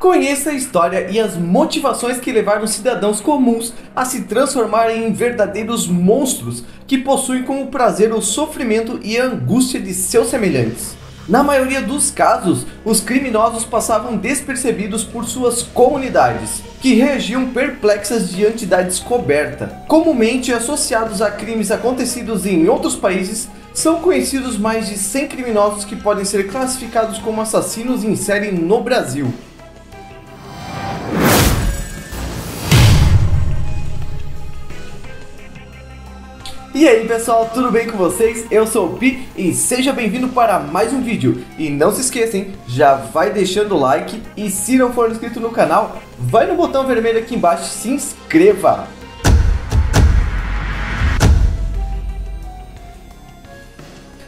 Conheça a história e as motivações que levaram cidadãos comuns a se transformarem em verdadeiros monstros que possuem como prazer o sofrimento e a angústia de seus semelhantes. Na maioria dos casos, os criminosos passavam despercebidos por suas comunidades, que reagiam perplexas diante da descoberta. Comumente associados a crimes acontecidos em outros países, são conhecidos mais de 100 criminosos que podem ser classificados como assassinos em série no Brasil. E aí pessoal, tudo bem com vocês? Eu sou o Pi e seja bem-vindo para mais um vídeo. E não se esqueçam, já vai deixando o like e se não for inscrito no canal, vai no botão vermelho aqui embaixo e se inscreva.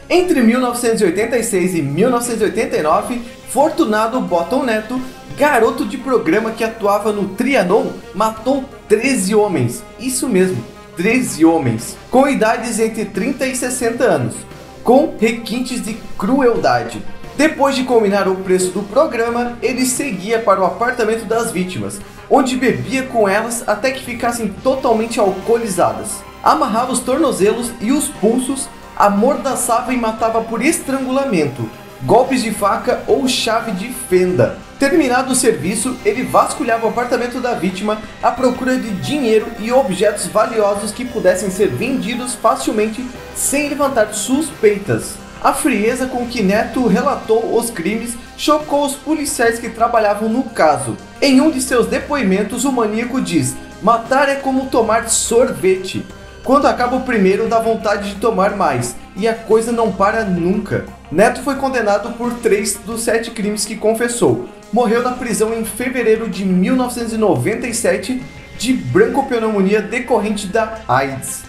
Entre 1986 e 1989, Fortunato Botton Neto, garoto de programa que atuava no Trianon, matou 13 homens. Isso mesmo, 13 homens, com idades entre 30 e 60 anos, com requintes de crueldade. Depois de combinar o preço do programa, ele seguia para o apartamento das vítimas, onde bebia com elas até que ficassem totalmente alcoolizadas. Amarrava os tornozelos e os pulsos, amordaçava e matava por estrangulamento, golpes de faca ou chave de fenda. Terminado o serviço, ele vasculhava o apartamento da vítima à procura de dinheiro e objetos valiosos que pudessem ser vendidos facilmente sem levantar suspeitas. A frieza com que Neto relatou os crimes chocou os policiais que trabalhavam no caso. Em um de seus depoimentos, o maníaco diz: "Matar é como tomar sorvete. Quando acaba o primeiro, dá vontade de tomar mais, e a coisa não para nunca." Neto foi condenado por 3 dos 7 crimes que confessou. Morreu na prisão em fevereiro de 1997 de broncopneumonia decorrente da AIDS.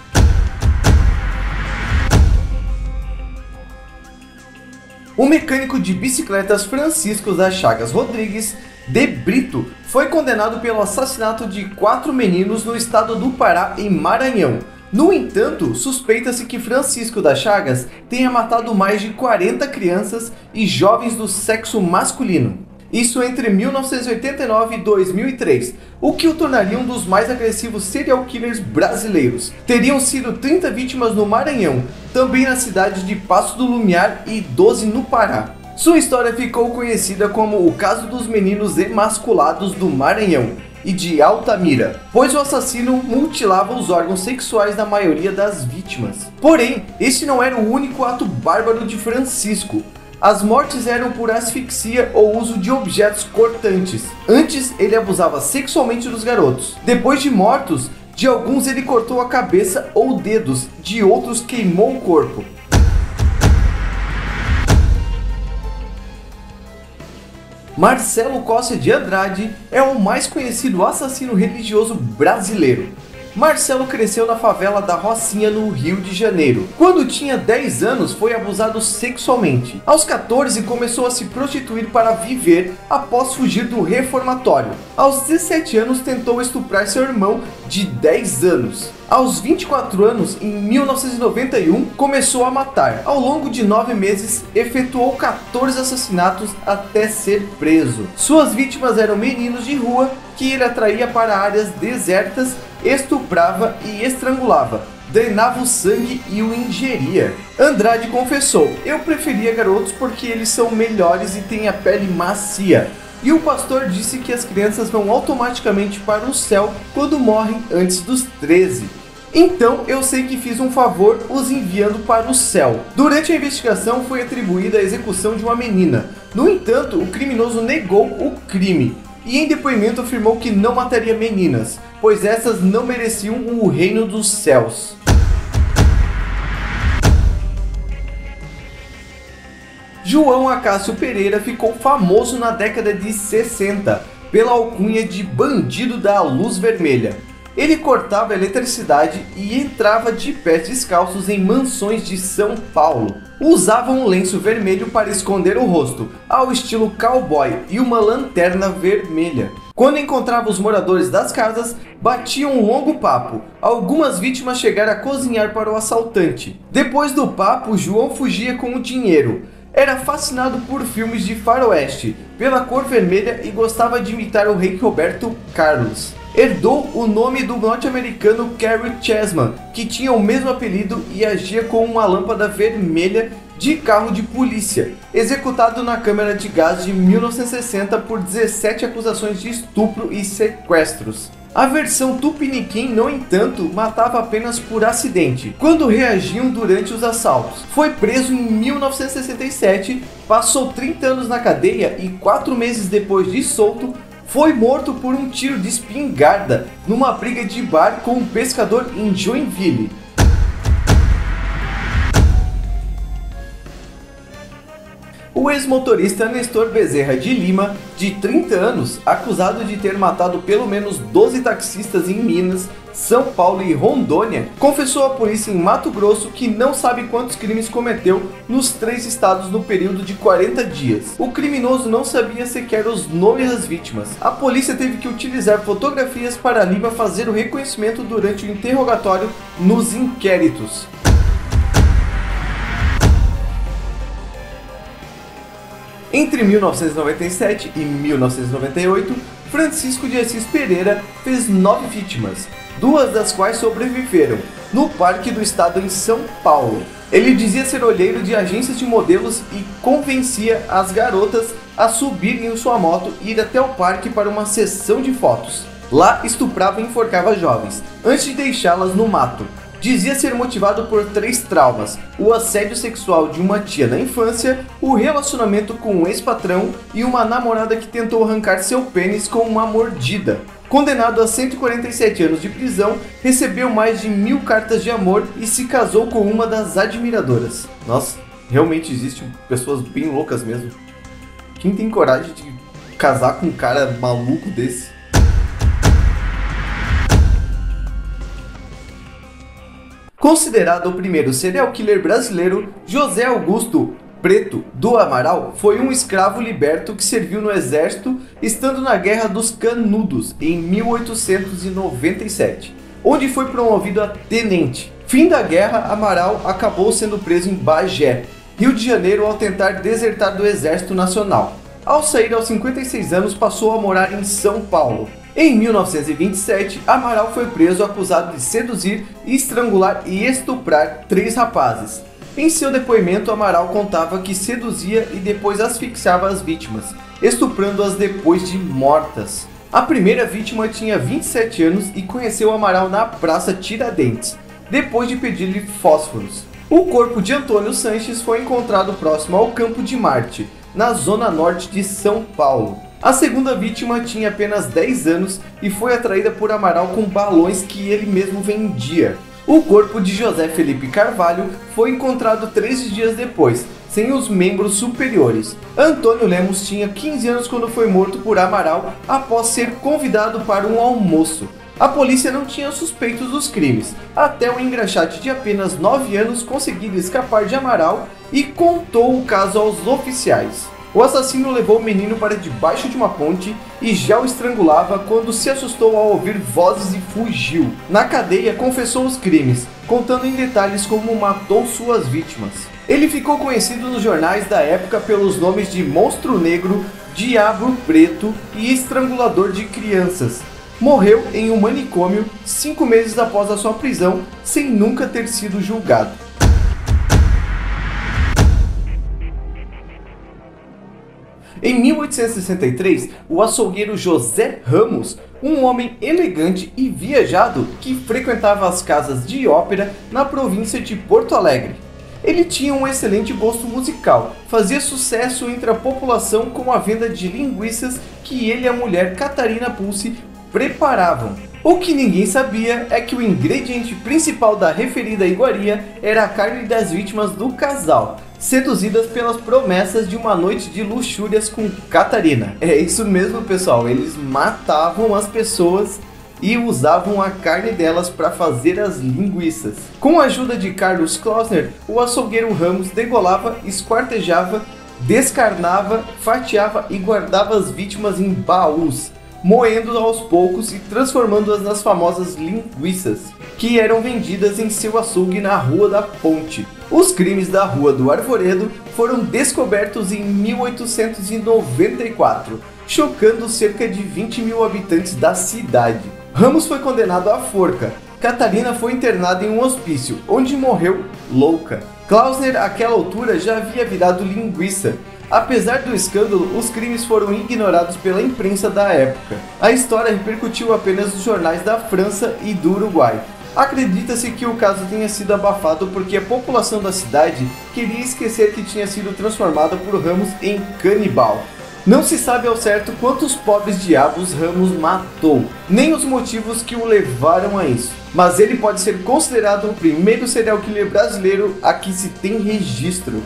O mecânico de bicicletas Francisco das Chagas Rodrigues de Brito foi condenado pelo assassinato de 4 meninos no estado do Pará, em Maranhão. No entanto, suspeita-se que Francisco das Chagas tenha matado mais de 40 crianças e jovens do sexo masculino. Isso entre 1989 e 2003, o que o tornaria um dos mais agressivos serial killers brasileiros. Teriam sido 30 vítimas no Maranhão, também na cidade de Passo do Lumiar e 12 no Pará. Sua história ficou conhecida como o caso dos meninos emasculados do Maranhão e de Altamira, pois o assassino mutilava os órgãos sexuais da maioria das vítimas. Porém, este não era o único ato bárbaro de Francisco. As mortes eram por asfixia ou uso de objetos cortantes. Antes, ele abusava sexualmente dos garotos. Depois de mortos, de alguns ele cortou a cabeça ou dedos, de outros queimou o corpo. Marcelo Costa de Andrade é o mais conhecido assassino religioso brasileiro. Marcelo cresceu na favela da Rocinha, no Rio de Janeiro. Quando tinha 10 anos, foi abusado sexualmente. Aos 14, começou a se prostituir para viver após fugir do reformatório. Aos 17 anos, tentou estuprar seu irmão de 10 anos. Aos 24 anos, em 1991, começou a matar. Ao longo de 9 meses, efetuou 14 assassinatos até ser preso. Suas vítimas eram meninos de rua que ele atraía para áreas desertas, estuprava e estrangulava, drenava o sangue e o ingeria. Andrade confessou: "Eu preferia garotos porque eles são melhores e têm a pele macia." E o pastor disse que as crianças vão automaticamente para o céu quando morrem antes dos 13. Então eu sei que fiz um favor os enviando para o céu. Durante a investigação foi atribuída a execução de uma menina. No entanto, o criminoso negou o crime e em depoimento afirmou que não mataria meninas, pois essas não mereciam o reino dos céus. João Acácio Pereira ficou famoso na década de 60 pela alcunha de bandido da luz vermelha. Ele cortava a eletricidade e entrava de pés descalços em mansões de São Paulo. Usava um lenço vermelho para esconder o rosto, ao estilo cowboy, e uma lanterna vermelha. Quando encontrava os moradores das casas, batia um longo papo. Algumas vítimas chegaram a cozinhar para o assaltante. Depois do papo, João fugia com o dinheiro. Era fascinado por filmes de faroeste, pela cor vermelha e gostava de imitar o rei Roberto Carlos. Herdou o nome do norte-americano Cary Chessman, que tinha o mesmo apelido e agia com uma lâmpada vermelha de carro de polícia, executado na Câmara de Gás de 1960 por 17 acusações de estupro e sequestros. A versão tupiniquim, no entanto, matava apenas por acidente, quando reagiam durante os assaltos. Foi preso em 1967, passou 30 anos na cadeia e 4 meses depois de solto, foi morto por um tiro de espingarda numa briga de bar com um pescador em Joinville. O ex-motorista Nestor Bezerra de Lima, de 30 anos, acusado de ter matado pelo menos 12 taxistas em Minas, São Paulo e Rondônia, confessou à polícia em Mato Grosso que não sabe quantos crimes cometeu nos 3 estados no período de 40 dias. O criminoso não sabia sequer os nomes das vítimas. A polícia teve que utilizar fotografias para Lima fazer o reconhecimento durante o interrogatório nos inquéritos. Entre 1997 e 1998, Francisco de Assis Pereira fez 9 vítimas, 2 das quais sobreviveram, no Parque do Estado em São Paulo. Ele dizia ser olheiro de agências de modelos e convencia as garotas a subirem em sua moto e ir até o parque para uma sessão de fotos. Lá estuprava e enforcava jovens, antes de deixá-las no mato. Dizia ser motivado por 3 traumas: o assédio sexual de uma tia na infância, o relacionamento com um ex-patrão e uma namorada que tentou arrancar seu pênis com uma mordida. Condenado a 147 anos de prisão, recebeu mais de 1000 cartas de amor e se casou com uma das admiradoras. Nossa, realmente existem pessoas bem loucas mesmo. Quem tem coragem de casar com um cara maluco desse? Considerado o primeiro serial killer brasileiro, José Augusto Preto do Amaral foi um escravo liberto que serviu no exército, estando na Guerra dos Canudos em 1897, onde foi promovido a tenente. Fim da guerra, Amaral acabou sendo preso em Bagé, Rio de Janeiro, ao tentar desertar do Exército Nacional. Ao sair aos 56 anos, passou a morar em São Paulo. Em 1927, Amaral foi preso acusado de seduzir, estrangular e estuprar 3 rapazes. Em seu depoimento, Amaral contava que seduzia e depois asfixiava as vítimas, estuprando-as depois de mortas. A primeira vítima tinha 27 anos e conheceu Amaral na Praça Tiradentes, depois de pedir-lhe fósforos. O corpo de Antônio Sanches foi encontrado próximo ao Campo de Marte, na zona norte de São Paulo. A segunda vítima tinha apenas 10 anos e foi atraída por Amaral com balões que ele mesmo vendia. O corpo de José Felipe Carvalho foi encontrado 13 dias depois, sem os membros superiores. Antônio Lemos tinha 15 anos quando foi morto por Amaral após ser convidado para um almoço. A polícia não tinha suspeitos dos crimes, até o engraxate de apenas 9 anos conseguir escapar de Amaral e contou o caso aos oficiais. O assassino levou o menino para debaixo de uma ponte e já o estrangulava quando se assustou ao ouvir vozes e fugiu. Na cadeia, confessou os crimes, contando em detalhes como matou suas vítimas. Ele ficou conhecido nos jornais da época pelos nomes de Monstro Negro, Diabo Preto e Estrangulador de Crianças. Morreu em um manicômio 5 meses após a sua prisão, sem nunca ter sido julgado. Em 1863, o açougueiro José Ramos, um homem elegante e viajado que frequentava as casas de ópera na província de Porto Alegre. Ele tinha um excelente gosto musical, fazia sucesso entre a população com a venda de linguiças que ele e a mulher Catarina Pulse preparavam. O que ninguém sabia é que o ingrediente principal da referida iguaria era a carne das vítimas do casal, seduzidas pelas promessas de uma noite de luxúrias com Catarina. É isso mesmo, pessoal, eles matavam as pessoas e usavam a carne delas para fazer as linguiças. Com a ajuda de Carlos Klausner, o açougueiro Ramos degolava, esquartejava, descarnava, fatiava e guardava as vítimas em baús. moendo aos poucos e transformando-as nas famosas linguiças, que eram vendidas em seu açougue na Rua da Ponte. Os crimes da Rua do Arvoredo foram descobertos em 1894, chocando cerca de 20 mil habitantes da cidade. Ramos foi condenado à forca. Catarina foi internada em um hospício, onde morreu louca. Klausner, àquela altura, já havia virado linguiça. Apesar do escândalo, os crimes foram ignorados pela imprensa da época. A história repercutiu apenas nos jornais da França e do Uruguai. Acredita-se que o caso tenha sido abafado porque a população da cidade queria esquecer que tinha sido transformada por Ramos em canibal. Não se sabe ao certo quantos pobres diabos Ramos matou, nem os motivos que o levaram a isso, mas ele pode ser considerado o primeiro serial killer brasileiro a que se tem registro.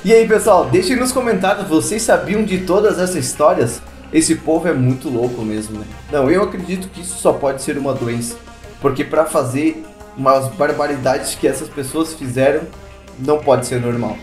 E aí pessoal, deixem nos comentários, vocês sabiam de todas essas histórias? Esse povo é muito louco mesmo, né? Não, eu acredito que isso só pode ser uma doença, porque para fazer umas barbaridades que essas pessoas fizeram, não pode ser normal.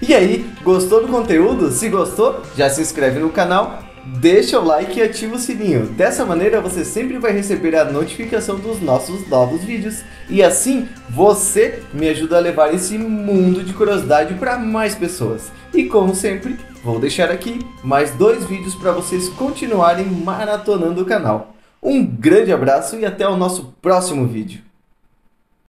E aí, gostou do conteúdo? Se gostou, já se inscreve no canal, deixa o like e ativa o sininho. Dessa maneira você sempre vai receber a notificação dos nossos novos vídeos. E assim, você me ajuda a levar esse mundo de curiosidade para mais pessoas. E como sempre, vou deixar aqui mais 2 vídeos para vocês continuarem maratonando o canal. Um grande abraço e até o nosso próximo vídeo.